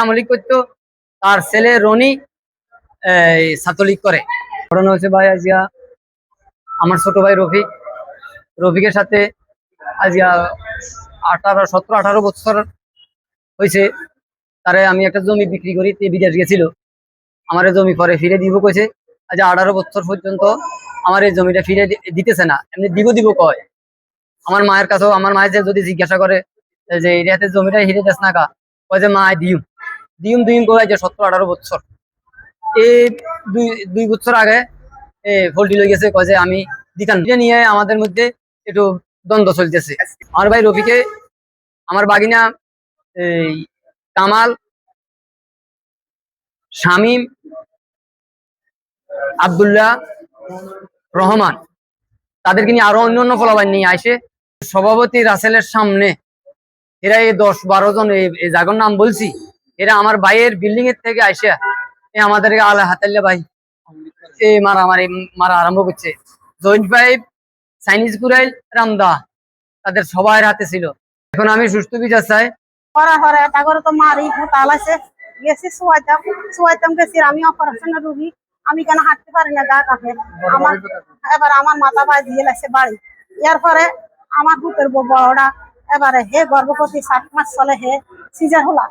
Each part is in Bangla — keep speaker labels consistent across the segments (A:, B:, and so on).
A: আমলিক করতো, তার ছেলে রনি ছাত্রলীগ করে। ঘটনা হচ্ছে ভাই, আজিয়া আমার ছোট ভাই রফিকের সাথে আজিয়া 17-18 বছর হয়েছে। তারে আমি একটা জমি বিক্রি করি, বিদেশ গেছিল, আমার জমি পরে ফিরে দিব কইছে। আজ 18 বছর পর্যন্ত আমার এই জমিটা ফিরে দিতেছে না, এমনি দিব কয়। আমার মায়ের কাছেও, আমার মায়ের যদি জিজ্ঞাসা করে যে এরিয়াতে জমিটা হিরে দেশ না কা, কয় যে মা দিম দিম কয় যে 17-18 বছর। এই দুই বছর আগে ফল্টি লই গেছে, কয় যে আমি দিতাম নিয়ে আমাদের মধ্যে একটু দ্বন্দ্ব চলতেছে। আমার ভাই রফিকে, আমার বাগিনা এই কামাল, শামীম, আব্দুল্লাহ, রহমান, তাদেরকে নিয়ে আরো অন্যান্য ফলাবান নিয়ে আসে সভাপতি রাসেলের সামনে। এরা এই 10-12 জন, এই জায়গার নাম বলছি, এরা আমার ভাইয়ের বিল্ডিং এর থেকে আসে আমাদেরকে আলা হাতাল্লা ভাই মারা আরম্ভ করছে। জয়েন্ট পাইপ, চাইনিজ কুরাইল, রামদা, তাদের সবার হাতে ছিল। এখন আমি সুষ্ঠু বিচার চাই।
B: তো মারি আছে গেছি সোয়াইতাম গেছি, আমি অপারেশনের রুগী, আমি কেন হাঁটতে পারি না, গা কাঁপে আমার। এবার আমার মাথা পায়ে দিয়ে লাগছে বাড়ি। এরপরে আমার ভূতের বড়টা এবারে হে গর্ভবতী 7 মাস চলে, হে সিজার হলা।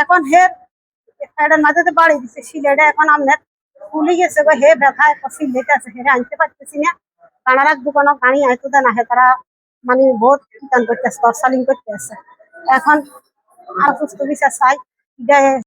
B: এখন হে মাঝে বাড়ি দিচ্ছে সিলেটা, এখন আপনার ফুলি গেছে গো, হে ব্যথায় সিলেটে আছে, হে আনতে পারতেছি না। কানারার দোকানও গাড়ি আইতো দেয় না, হে তারা মানে বহুত কীর্তন করতেছে, তরসালিং করতে আছে। এখন আর সুস্থ বিচার চাই।